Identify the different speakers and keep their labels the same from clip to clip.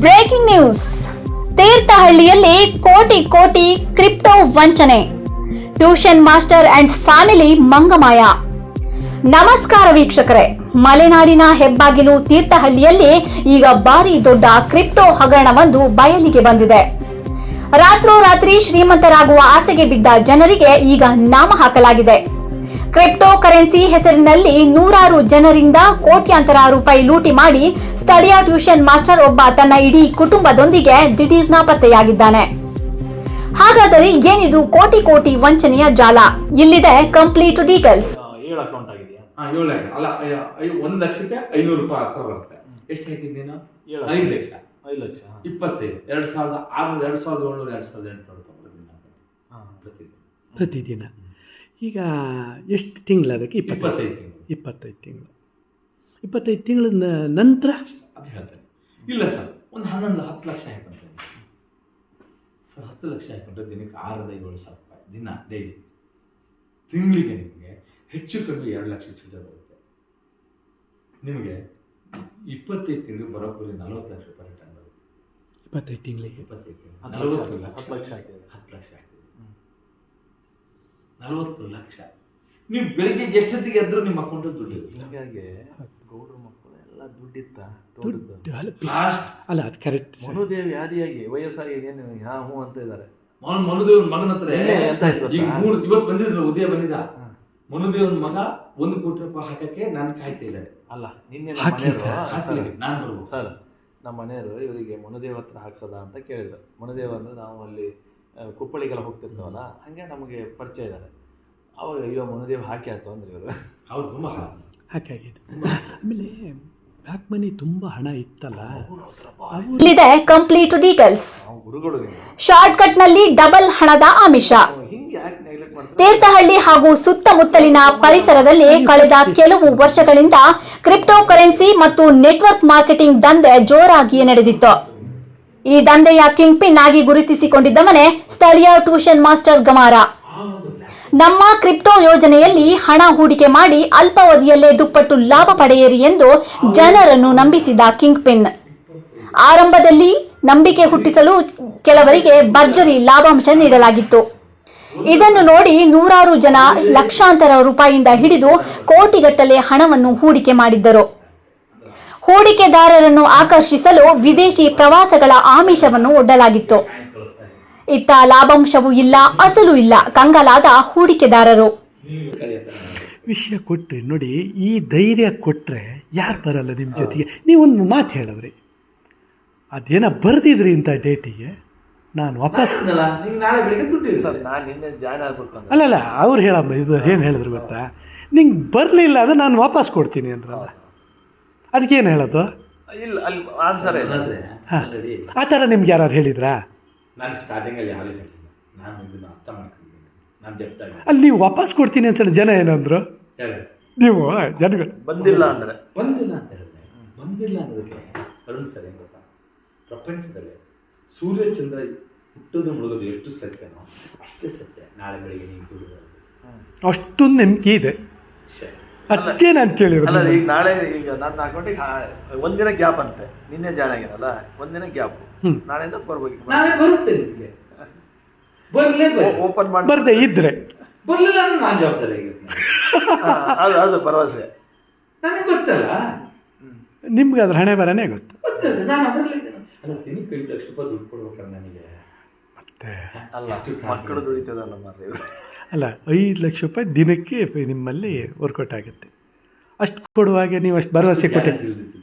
Speaker 1: Breaking news. ತೀರ್ಥಹಳ್ಳಿಯಲ್ಲಿ ಕೋಟಿ ಕೋಟಿ crypto ವಂಚನೆ. ಟ್ಯೂಷನ್ ಮಾಸ್ಟರ್ ಅಂಡ್ ಫ್ಯಾಮಿಲಿ ಮಂಗಮಾಯ. ನಮಸ್ಕಾರ ವೀಕ್ಷಕರೇ, ಮಲೆನಾಡಿನ ಹೆಬ್ಬಾಗಿಲು ತೀರ್ಥಹಳ್ಳಿಯಲ್ಲಿ ಈಗ ಭಾರಿ ದೊಡ್ಡ ಕ್ರಿಪ್ಟೋ ಹಗರಣವೊಂದು ಬಯಲಿಗೆ ಬಂದಿದೆ. ರಾತ್ರೋರಾತ್ರಿ ಶ್ರೀಮಂತರಾಗುವ ಆಸೆಗೆ ಬಿದ್ದ ಜನರಿಗೆ ಈಗ ನಾಮ ಹಾಕಲಾಗಿದೆ. ಕ್ರಿಪ್ಟೋ ಕರೆನ್ಸಿ ಹೆಸರಿನಲ್ಲಿ ನೂರಾರು ಜನರಿಂದ ಕೋಟ್ಯಾಂತರ ರೂಪಾಯಿ ಲೂಟಿ ಮಾಡಿ ಸ್ಥಳೀಯ ಟ್ಯೂಷನ್ ಮಾಸ್ಟರ್ ಒಬ್ಬ ತನ್ನ ಇಡೀ ಕುಟುಂಬದೊಂದಿಗೆ ದಿಢೀರ್ ನಾಪತ್ತೆಯಾಗಿದ್ದಾನೆ. ಹಾಗಾದರೆ ಏನಿದು ಕೋಟಿ ಕೋಟಿ ವಂಚನೆಯ ಜಾಲ? ಇಲ್ಲಿದೆ ಕಂಪ್ಲೀಟ್ ಡೀಟೇಲ್ಸ್.
Speaker 2: 7 ಅಕೌಂಟ್ ಆಗಿದೆಯಾ?
Speaker 3: 7 ಅಲ್ಲ 1 ಲಕ್ಷಕ್ಕೆ 500 ರೂಪಾಯಿ ಹತ್ರ ಬರುತ್ತೆ. ಎಷ್ಟು ಹಾಕಿದ್ ನೀನು? 5 ಲಕ್ಷ 25 2006 2700 2800
Speaker 4: ಪ್ರತಿದಿನ. ಈಗ ಎಷ್ಟು ತಿಂಗಳು ಅದಕ್ಕೆ?
Speaker 3: 25
Speaker 4: ತಿಂಗಳು. 25 ತಿಂಗಳ ನಂತರ
Speaker 3: ಅದು ಹೇಳ್ತೇನೆ. ಇಲ್ಲ ಸರ್, ಒಂದು 10 ಲಕ್ಷ ಹಾಕೊಂಡ್ರೆ ಸರ್, 10 ಲಕ್ಷ ಹಾಕೊಂಡ್ರೆ ದಿನಕ್ಕೆ 6,700 ರೂಪಾಯಿ ದಿನ ಡೈಲಿ. ತಿಂಗಳಿಗೆ ನಿಮಗೆ ಹೆಚ್ಚು ಕಮ್ಮಿ 2 ಲಕ್ಷ ಚಿಲ್ಲರೆ ಬರುತ್ತೆ. ನಿಮಗೆ 25 ತಿಂಗಳಿಗೆ ಬರೋಬ್ಬರಿ 40 ಲಕ್ಷ ರೂಪಾಯಿ ರಿಟರ್ನ್ ಬರುತ್ತೆ.
Speaker 4: 25 ತಿಂಗಳಿಗೆ
Speaker 3: 25 ತಿಂಗಳು
Speaker 2: 10 ಲಕ್ಷ ಹಾಕಿದೆ.
Speaker 3: 10 ಲಕ್ಷ ಹಾಕಿದೆ. 40 ಲಕ್ಷ. ನೀವು ಬೆಳಿಗ್ಗೆ ಎಷ್ಟೊತ್ತಿಗೆ ಎದ್ರು ನಿಮ್ಮ ಅಕೌಂಟ್ ದುಡ್ಡು
Speaker 2: ಹೀಗಾಗಿ ಗೌಡ್ರ ಮಕ್ಕಳು ಎಲ್ಲ ದುಡ್ಡಿತ್ತ
Speaker 4: ಅಲ್ಲ, ಅದು ಕರೆಕ್ಟ್.
Speaker 2: ಮನುದೇವಿ ಆದಿಯಾಗಿ ವಯಸ್ಸಾಗಿ ಏನು ಹ್ಞೂ ಅಂತ ಇದ್ದಾರೆ.
Speaker 3: ಮನುದೇವನ ಮಗನ ಹತ್ರ
Speaker 2: ಎಂತ
Speaker 3: ಇವತ್ತು ಬಂದಿದ್ರು, ಉದಯ ಬಂದಿದ್ದ. ಮನುದೇವನ ಮಗ 1 ಕೋಟಿ ರೂಪಾಯಿ ಹಾಕಕ್ಕೆ ನಾನು ಕಾಯ್ತಾ ಇದ್ದಾರೆ.
Speaker 2: ಅಲ್ಲ, ನಿನ್ನೆ
Speaker 3: ನಾನು ಬರ್ಬೋದು
Speaker 2: ಸರ್, ನಮ್ಮ ಮನೆಯವರು ಇವರಿಗೆ ಮನುದೇವ ಹತ್ರ ಹಾಕ್ಸದ ಅಂತ ಕೇಳಿದ್ರು. ಮನುದೇವ ಅಂದ್ರೆ ನಾವು ಅಲ್ಲಿ ಕುಪ್ಪಳಿಗೆಲ್ಲ ಹೋಗ್ತಿರ್ತಾವಲ್ಲ, ಹಾಗೆ ನಮಗೆ ಪರಿಚಯ ಇದ್ದಾರೆ. ಅವಾಗ ಅಯ್ಯೋ ಮನುದೇವ ಹಾಕಿ ಆಯ್ತು ಅಂದ್ರೆ ಇವರು
Speaker 3: ಅವ್ರು ತುಂಬ
Speaker 4: ಹಾಕಾಗಿದ್ದು. ಆಮೇಲೆ ಬ್ಯಾಕ್ ಮನಿ ತುಂಬ ಹಣ ಇತ್ತಲ್ಲ.
Speaker 1: ಇಲ್ಲಿದೆ ಕಂಪ್ಲೀಟ್ ಡೀಟೇಲ್ಸ್.
Speaker 2: ಗುರುಗಳು
Speaker 1: ಶಾರ್ಟ್ ಕಟ್ ನಲ್ಲಿ ಡಬಲ್ ಹಣದ ಆಮಿಷ.
Speaker 2: ಹಿಂಗೆ ಯಾಕೆ ನೆಗ್ಲೆಕ್ಟ್ ಮಾಡ್ತಾರೆ?
Speaker 1: ತೀರ್ಥಹಳ್ಳಿ ಹಾಗೂ ಸುತ್ತಮುತ್ತಲಿನ ಪರಿಸರದಲ್ಲಿ ಕಳೆದ ಕೆಲವು ವರ್ಷಗಳಿಂದ ಕ್ರಿಪ್ಟೋ ಕರೆನ್ಸಿ ಮತ್ತು ನೆಟ್ವರ್ಕ್ ಮಾರ್ಕೆಟಿಂಗ್ ದಂಧೆ ಜೋರಾಗಿ ನಡೆದಿತ್ತು. ಈ ದಂಧೆಯ ಕಿಂಗ್ ಪಿನ್ ಆಗಿ ಗುರುತಿಸಿಕೊಂಡಿದ್ದವನೇ ಸ್ಥಳೀಯ ಟ್ಯೂಷನ್ ಮಾಸ್ಟರ್ ಗಮಾರ. ನಮ್ಮ ಕ್ರಿಪ್ಟೋ ಯೋಜನೆಯಲ್ಲಿ ಹಣ ಹೂಡಿಕೆ ಮಾಡಿ ಅಲ್ಪಾವಧಿಯಲ್ಲೇ ದುಪ್ಪಟ್ಟು ಲಾಭ ಪಡೆಯಿರಿ ಎಂದು ಜನರನ್ನು ನಂಬಿಸಿದ ಕಿಂಗ್ ಪಿನ್. ಆರಂಭದಲ್ಲಿ ನಂಬಿಕೆ ಹುಟ್ಟಿಸಲು ಕೆಲವರಿಗೆ ಭರ್ಜರಿ ಲಾಭಾಂಶ ನೀಡಲಾಗಿತ್ತು. ಇದನ್ನು ನೋಡಿ ನೂರಾರು ಜನ ಲಕ್ಷಾಂತರ ರೂಪಾಯಿಯಿಂದ ಹಿಡಿದು ಕೋಟಿಗಟ್ಟಲೆ ಹಣವನ್ನು ಹೂಡಿಕೆ ಮಾಡಿದ್ದರು. ಹೂಡಿಕೆದಾರರನ್ನು ಆಕರ್ಷಿಸಲು ವಿದೇಶಿ ಪ್ರವಾಸಗಳ ಆಮಿಷವನ್ನು ಒಡ್ಡಲಾಗಿತ್ತು. ಇತ್ತ ಲಾಭಾಂಶವೂ ಇಲ್ಲ, ಅಸಲು ಇಲ್ಲ, ಕಂಗಾಲಾದ ಹೂಡಿಕೆದಾರರು.
Speaker 4: ವಿಷಯ ಕೊಟ್ಟರೆ ನೋಡಿ, ಈ ಧೈರ್ಯ ಕೊಟ್ಟರೆ ಯಾರು ಬರಲ್ಲ ನಿಮ್ಮ ಜೊತೆಗೆ. ನೀವೊಂದು ಮಾತು ಹೇಳಿದ್ರಿ, ಅದೇನೋ ಬರೆದಿದ್ರಿ ಇಂಥ ಡೇಟಿಗೆ ನಾನು ವಾಪಸ್
Speaker 3: ನಾಳೆ ಬೆಳಿಗ್ಗೆ ದುಡ್ಡು
Speaker 2: ಸರ್, ನಾನು ನಿನ್ನೆ ಜಾಯ್ನ್ ಆಗ್ಬೇಕು ಅಂತ.
Speaker 4: ಅಲ್ಲಲ್ಲ, ಅವ್ರು ಹೇಳಮ್ಮ ಇದು ಏನು ಹೇಳಿದ್ರು ಗೊತ್ತಾ, ನಿಂಗೆ ಬರಲಿಲ್ಲ ಅಂದರೆ ನಾನು ವಾಪಸ್ ಕೊಡ್ತೀನಿ ಅಂದ್ರಲ್ಲ, ಅದಕ್ಕೇನು ಹೇಳೋದು?
Speaker 2: ಇಲ್ಲ, ಅಲ್ಲಿ ಆನ್ಸರ್
Speaker 4: ಹಾಂ, ಆ ಥರ ನಿಮ್ಗೆ ಯಾರು ಹೇಳಿದ್ರಾ?
Speaker 3: ನಾನು ಸ್ಟಾರ್ಟಿಂಗಲ್ಲಿ ಯಾರು ಹೇಳಿಲ್ಲ. ನಾನು ಇದನ್ನು ಅರ್ಥ ಮಾಡ್ಕೊಂಡಿದ್ದೀನಿ. ನಾನು ಜಪ್ತಾಗಿ
Speaker 4: ಅಲ್ಲಿ ನೀವು ವಾಪಸ್ ಕೊಡ್ತೀನಿ ಅಂತ ಜನ ಏನಂದ್ರು? ನೀವು ಜನಗಳು
Speaker 2: ಬಂದಿಲ್ಲ ಅಂದರೆ
Speaker 3: ಬಂದಿಲ್ಲ ಅಂತ ಹೇಳಿದ್ರೆ, ಬಂದಿಲ್ಲ ಅನ್ನೋದಕ್ಕೆ ಅರುಣ್ ಸರ್ ಏನು ಗೊತ್ತಾ, ಪ್ರಪಂಚದಲ್ಲಿ ಸೂರ್ಯ ಚಂದ್ರ ಹುಟ್ಟೋದು ಮುಳುಗೋದು ಎಷ್ಟು ಸತ್ಯನೋ ಅಷ್ಟೇ ಸತ್ಯ. ನಾಳೆ ಬೆಳಿಗ್ಗೆ ನೀವು ದುಡಿದು
Speaker 4: ಅಷ್ಟೊಂದು ನಂಬಿಕೆ ಇದೆ. ಅದಕ್ಕೆ ನಾನು ಕೇಳಿರೋದು.
Speaker 2: ಅಲ್ಲ, ಈಗ ನಾಳೆ ಈಗ ನನ್ನ ಅಕೌಂಟಿಗೆ ಒಂದಿನ ಗ್ಯಾಪ್ ಅಂತೆ. ನಿನ್ನೆ ಜಾಯ್ನ್ ಆಗಿರಲ್ಲ, ಒಂದಿನ ಗ್ಯಾಪ್. ನಾಳೆಯಿಂದ ಬರ್ಬೇಕು.
Speaker 3: ನಾಳೆ ಬರುತ್ತೆ ನಿಮಗೆ.
Speaker 2: ಓಪನ್ ಮಾಡಿ
Speaker 4: ಬರ್ದೆ ಇದ್ರೆ
Speaker 3: ಬರಲಿಲ್ಲ ಅಂದ್ರೆ ನಾನು ಜವಾಬ್ದಾರಿ
Speaker 2: ಅದು ಭರವಸೆ
Speaker 3: ನನಗೆ ಗೊತ್ತಲ್ಲ.
Speaker 4: ನಿಮ್ಗೆ ಅದ್ರ ಹಣೆ ಬರನೇ ಗೊತ್ತು.
Speaker 3: ಗೊತ್ತಿದೆ, ನಾನು ಅದರಲ್ಲಿ ಅಲ್ಲ. ದಿನಕ್ಕೆ 5 ಲಕ್ಷ ರೂಪಾಯಿ ದುಡ್ಡು ಕೊಡ್ಬೇಕಲ್ಲ ನನಗೆ.
Speaker 4: ಮತ್ತೆ
Speaker 2: ಅಲ್ಲ, ಮಕ್ಕಳು ದುಡಿತದಲ್ಲ ಮಾರ್ರೆ.
Speaker 4: ಅಲ್ಲ, 5 ಲಕ್ಷ ರೂಪಾಯಿ ದಿನಕ್ಕೆ ನಿಮ್ಮಲ್ಲಿ ವರ್ಕೌಟ್ ಆಗುತ್ತೆ. ಅಷ್ಟು ಕೊಡುವಾಗೆ ನೀವು ಅಷ್ಟು ಭರವಸೆ ಕೊಟ್ಟೆ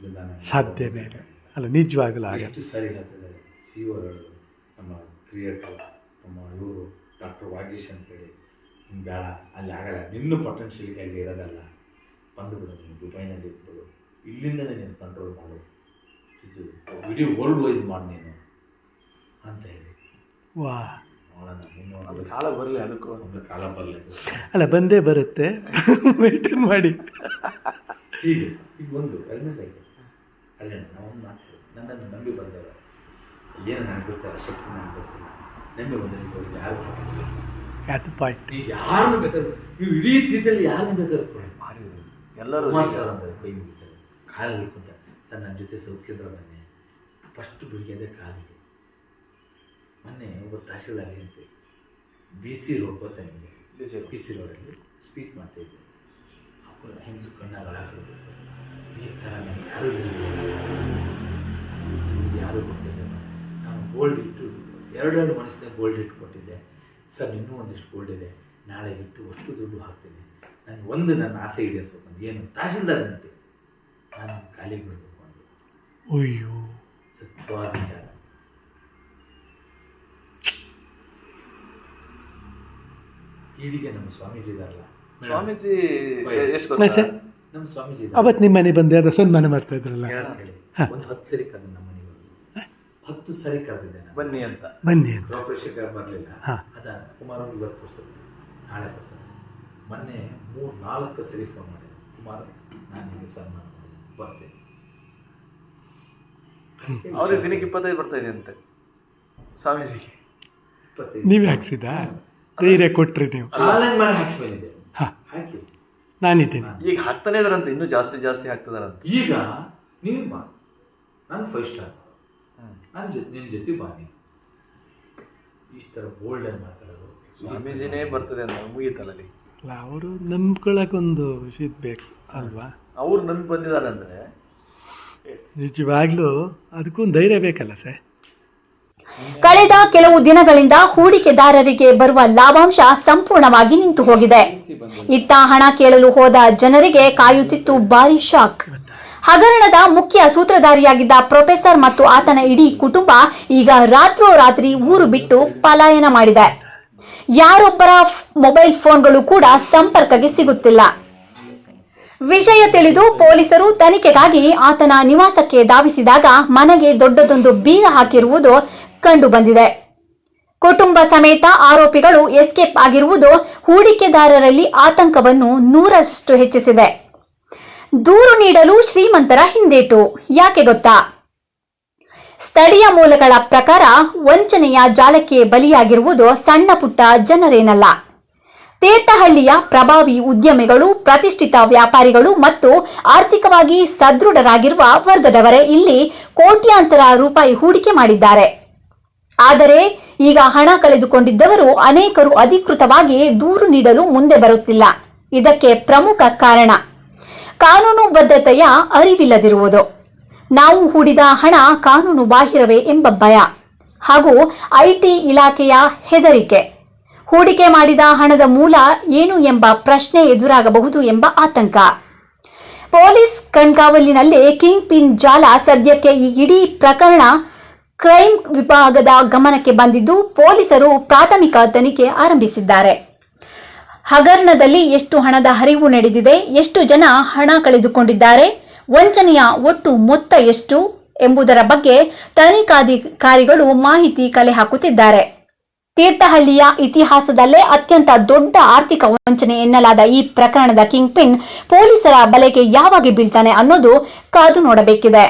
Speaker 4: ಸಾಧ್ಯನೇ ಇಲ್ಲ. ಅಲ್ಲ, ನಿಜವಾಗಲೂ ಆಗ
Speaker 3: ಎಷ್ಟು ಸರಿ ಹೇಳ್ತಿದ್ದಾರೆ CEO ನಮ್ಮ ಕ್ರಿಯೇಟರ್, ನಮ್ಮ ಇವರು ಡಾಕ್ಟರ್ ವಾಗೀಶ್ ಅಂತೇಳಿ. ಹಿಂಗೆ ಬೇಡ, ಅಲ್ಲಿ ಆಗಲ್ಲ, ನಿನ್ನೂ ಪೊಟೆನ್ಷಿಯಲಿಟಿ ಅಲ್ಲಿ ಇರೋದಲ್ಲ, ಬಂದುಬಿಡು, ನೀನು ದುಬೈನಲ್ಲಿ ಇರ್ಬೋದು, ಇಲ್ಲಿಂದಲೇ ನೀನು ಕಂಟ್ರೋಲ್ ಮಾಡು, ಇದು ವಿಡಿಯೋ ವರ್ಲ್ಡ್ ವೈಸ್ ಮಾಡಿ ನೀನು ಅಂತ ಹೇಳಿ.
Speaker 4: ವಾ,
Speaker 3: ನೋಡೋಣ, ಇನ್ನೊಂದು
Speaker 2: ಕಾಲ ಬರಲಿ, ಅದಕ್ಕೂ
Speaker 3: ಒಂದು ಕಾಲ ಬರಲಿ.
Speaker 4: ಅಲ್ಲ, ಬಂದೇ ಬರುತ್ತೆ, ವೇಟನ್ ಮಾಡಿ.
Speaker 3: ಹೀಗೆ ಈಗ ಒಂದು ಎರಡನೇದಾಗಿ ಅಲ್ಲ, ನಾವೊಂದು ಮಾತು ನನ್ನನ್ನು ನಂಬಿ ಬಂದವರು ಏನು ನನಗೆ ಗೊತ್ತಿಲ್ಲ, ಶಕ್ತಿ ನನಗೆ ಗೊತ್ತಿಲ್ಲ, ನಂಬಿ ಬಂದರೆ ಯಾರು
Speaker 4: ಅದು ಪಾಯಿಂಟ್.
Speaker 3: ನೀವು ಯಾರನ್ನು ಬೇಕಾದ್ರೆ, ನೀವು ಇಡೀ ತೀರ್ಥಲ್ಲಿ ಯಾರನ್ನು ಬೇಕಾದ್ರೆ ಕೊಡಿ.
Speaker 2: ಎಲ್ಲರೂ
Speaker 3: ಕುಮಾರ್ ಸರ್ ಅಂತ ಕೈ ಮುಗಿತಾರೆ, ಕಾಲು ಹಿಡ್ಕೊಂತಾರೆ, ಸರ್ ನನ್ನ ಜೊತೆ ಸೌಖ್ಯದ್ರ ಬನ್ನಿ, ಫಸ್ಟ್ ಬಿಡಿಗೆದೆ ಕಾಲಿಗೆ. ಮೊನ್ನೆ ಒಬ್ಬ ತಹಶೀಲ್ದಾರ್ ಅಂತೆ BC ರೋಡ್ ಗೊತ್ತಾ ನಿಮಗೆ? BC ರೋಡಲ್ಲಿ ಸ್ಪೀಚ್ ಮಾಡ್ತಾಯಿದ್ದೆ. ಅವರು ಹೆಂಗಸು ಕಣ್ಣಾಗ ಹಾಕಿದ್ರು, ಈ ಥರ ನನಗೆ ಯಾರೂ ಕೊಟ್ಟಿದ್ದೆ. ನಾನು ಗೋಲ್ಡ್ ಇಟ್ಟು ಎರಡು ಮನಸ್ಸಿನಾಗ ಗೋಲ್ಡ್ ಇಟ್ಟು ಕೊಟ್ಟಿದ್ದೆ. ಸರ್ ಇನ್ನೂ ಒಂದಿಷ್ಟು ಗೋಲ್ಡ್ ಇದೆ, ನಾಳೆ ಇಟ್ಟು ಅಷ್ಟು ದುಡ್ಡು ಹಾಕ್ತೀನಿ, ನನಗೆ ಒಂದು ನನ್ನ ಆಸೆ ಈಡೇರಿಸ್ಬೇಕು ಅಂತ. ಏನು ತಹಶೀಲ್ದಾರ್ ಅಂತೆ ನಾನು ಕಾಲಿಗೆ ಬಿಡಬೇಕು ಅಂತ.
Speaker 4: ಅಯ್ಯೋ,
Speaker 3: ಸತ್ಯವಾದ ವಿಚಾರ. ಈಡಿಗೆ ನಮ್ಮ ಸ್ವಾಮೀಜಿ ಇದಾರಲ್ಲ,
Speaker 2: ಸ್ವಾಮೀಜಿ ಎಷ್ಟು
Speaker 3: ನಮ್ಮ ಸ್ವಾಮೀಜಿ
Speaker 4: ಅವತ್ತು ನಿಮ್ಮ ಮನೆ ಬಂದೆ ಅದು ಸನ್ಮಾನ ಮಾಡ್ತಾ ಇದ್ರಲ್ಲ,
Speaker 3: ಒಂದು 10 ಸರಿ ಕರೆದು ನಮ್ಮ ಮನೆಗೆ 10 ಸರಿ ಕರೆದಿದ್ದೆ ನಾನು.
Speaker 2: ಬನ್ನಿ ಅಂತ
Speaker 3: ಗೃಹಪ್ರವೇಶಕ ಬರಲಿಲ್ಲ. ಅದ ಕುಮಾರ್ ಇವತ್ತು ಕೊಡ್ಸೋದು, ನಾಳೆ ಕೊಡ್ಸೋದು. ಮೊನ್ನೆ 3-4 ಸರಿ ಫೋನ್ ಮಾಡಿದೆ, ಕುಮಾರ್ ನಾನು ನಿಮಗೆ ಸನ್ಮಾನ ಬರ್ತೇನೆ.
Speaker 2: ಅವ್ರಿಗೆ ದಿನಕ್ಕೆ 25 ಬರ್ತಾ ಇದೆ ಅಂತೆ ಸ್ವಾಮೀಜಿಗೆ.
Speaker 3: 25
Speaker 4: ನೀವೇ ಹಾಕ್ಸಿದ ಧೈರ್ಯ ಕೊಟ್ರಿ ನೀವು.
Speaker 3: ಚಾಲೆಂಜ್ ಮಾಡಿ ಹಾಕಿ ಬಂದಿದ್ದೆ. ಹಾಕಿ
Speaker 4: ನಾನಿದ್ದೀನಿ.
Speaker 2: ಈಗ ಹಾಕ್ತಾನೆ ಇದಾರಂತೆ, ಇನ್ನೂ ಜಾಸ್ತಿ ಹಾಕ್ತಿದಾರಂತೆ.
Speaker 3: ಈಗ ನೀನು ಬಾ, ನಾನು 5 ಸ್ಟಾರ್, ನಾನು ನಿನ್ನ ಜೊತೆ ಬಾನಿ. ಇಷ್ಟು ಥರ ಬೋಲ್ಡ್ ಮಾತಾಡೋದು
Speaker 2: ಸ್ವಾಮೀಜಿನೇ ಬರ್ತದೆ ಅಂತ ಮುಗೀತಲ್ಲಿ.
Speaker 4: ಅಲ್ಲ, ಅವರು ನಂಬ್ಕೊಳ್ಳೋಕೊಂದು ಇದು ಬೇಕು ಅಲ್ವಾ?
Speaker 2: ಅವ್ರು ನಂಬಿ ಬಂದಿದ್ದಾರೆ ಅಂದರೆ
Speaker 4: ನಿಜವಾಗ್ಲೂ ಅದಕ್ಕೊಂದು ಧೈರ್ಯ ಬೇಕಲ್ಲ ಸರ್.
Speaker 1: ಕಳೆದ ಕೆಲವು ದಿನಗಳಿಂದ ಹೂಡಿಕೆದಾರರಿಗೆ ಬರುವ ಲಾಭಾಂಶ ಸಂಪೂರ್ಣವಾಗಿ ನಿಂತು ಹೋಗಿದೆ. ಇತ್ತ ಹಣ ಕೇಳಲು ಹೋದ ಜನರಿಗೆ ಕಾಯುತ್ತಿತ್ತು ಭಾರಿ ಶಾಕ್. ಹಗರಣದ ಮುಖ್ಯ ಸೂತ್ರಧಾರಿಯಾಗಿದ್ದ ಪ್ರೊಫೆಸರ್ ಮತ್ತು ಆತನ ಇಡೀ ಕುಟುಂಬ ಈಗ ರಾತ್ರೋರಾತ್ರಿ ಊರು ಬಿಟ್ಟು ಪಲಾಯನ ಮಾಡಿದೆ. ಯಾರೊಬ್ಬರ ಮೊಬೈಲ್ ಫೋನ್ಗಳು ಕೂಡ ಸಂಪರ್ಕಕ್ಕೆ ಸಿಗುತ್ತಿಲ್ಲ. ವಿಷಯ ತಿಳಿದು ಪೊಲೀಸರು ತನಿಖೆಗಾಗಿ ಆತನ ನಿವಾಸಕ್ಕೆ ಧಾವಿಸಿದಾಗ ಮನೆಗೆ ದೊಡ್ಡದೊಂದು ಬೀಗ ಹಾಕಿರುವುದು ಕಂಡು ಬಂದಿದೆ. ಕುಟುಂಬ ಸಮೇತ ಆರೋಪಿಗಳು ಎಸ್ಕೇಪ್ ಆಗಿರುವುದು ಹೂಡಿಕೆದಾರರಲ್ಲಿ ಆತಂಕವನ್ನು 100ರಷ್ಟು ಹೆಚ್ಚಿಸಿದೆ. ದೂರು ನೀಡಲು ಶ್ರೀಮಂತರ ಹಿಂದೇಟು. ಯಾಕೆ ಗೊತ್ತಾ? ಸ್ಥಳೀಯ ಮೂಲಗಳ ಪ್ರಕಾರ ವಂಚನೆಯ ಜಾಲಕ್ಕೆ ಬಲಿಯಾಗಿರುವುದು ಸಣ್ಣ ಪುಟ್ಟ ಜನರೇನಲ್ಲ. ತೀರ್ಥಹಳ್ಳಿಯ ಪ್ರಭಾವಿ ಉದ್ಯಮಿಗಳು, ಪ್ರತಿಷ್ಠಿತ ವ್ಯಾಪಾರಿಗಳು ಮತ್ತು ಆರ್ಥಿಕವಾಗಿ ಸದೃಢರಾಗಿರುವ ವರ್ಗದವರೇ ಇಲ್ಲಿ ಕೋಟ್ಯಾಂತರ ರೂಪಾಯಿ ಹೂಡಿಕೆ ಮಾಡಿದ್ದಾರೆ. ಆದರೆ ಈಗ ಹಣ ಕಳೆದುಕೊಂಡಿದ್ದವರು ಅನೇಕರು ಅಧಿಕೃತವಾಗಿ ದೂರು ನೀಡಲು ಮುಂದೆ ಬರುತ್ತಿಲ್ಲ. ಇದಕ್ಕೆ ಪ್ರಮುಖ ಕಾರಣ ಕಾನೂನುಬದ್ಧತೆಯ ಅರಿವಿಲ್ಲದಿರುವುದು, ನಾವು ಹೂಡಿದ ಹಣ ಕಾನೂನು ಬಾಹಿರವೇ ಎಂಬ ಭಯ, ಹಾಗೂ IT ಇಲಾಖೆಯ ಹೆದರಿಕೆ. ಹೂಡಿಕೆ ಮಾಡಿದ ಹಣದ ಮೂಲ ಏನು ಎಂಬ ಪ್ರಶ್ನೆ ಎದುರಾಗಬಹುದು ಎಂಬ ಆತಂಕ. ಪೊಲೀಸ್ ಕಣ್ಗಾವಲಿನಲ್ಲೇ ಕಿಂಗ್ ಪಿನ್ ಜಾಲ. ಸದ್ಯಕ್ಕೆ ಈ ಇಡೀ ಪ್ರಕರಣ ಕ್ರೈಮ್ ವಿಭಾಗದ ಗಮನಕ್ಕೆ ಬಂದಿದ್ದು ಪೊಲೀಸರು ಪ್ರಾಥಮಿಕ ತನಿಖೆ ಆರಂಭಿಸಿದ್ದಾರೆ. ಹಗರಣದಲ್ಲಿ ಎಷ್ಟು ಹಣದ ಹರಿವು ನಡೆದಿದೆ, ಎಷ್ಟು ಜನ ಹಣ ಕಳೆದುಕೊಂಡಿದ್ದಾರೆ, ವಂಚನೆಯ ಒಟ್ಟು ಮೊತ್ತ ಎಷ್ಟು ಎಂಬುದರ ಬಗ್ಗೆ ತನಿಖಾಧಿಕಾರಿಗಳು ಮಾಹಿತಿ ಕಲೆ ಹಾಕುತ್ತಿದ್ದಾರೆ. ತೀರ್ಥಹಳ್ಳಿಯ ಇತಿಹಾಸದಲ್ಲೇ ಅತ್ಯಂತ ದೊಡ್ಡ ಆರ್ಥಿಕ ವಂಚನೆ ಎನ್ನಲಾದ ಈ ಪ್ರಕರಣದ ಕಿಂಗ್ ಪಿನ್ ಪೊಲೀಸರ ಬಲೆಗೆ ಯಾವಾಗ ಬೀಳ್ತಾನೆ ಅನ್ನೋದು ಕಾದು ನೋಡಬೇಕಿದೆ.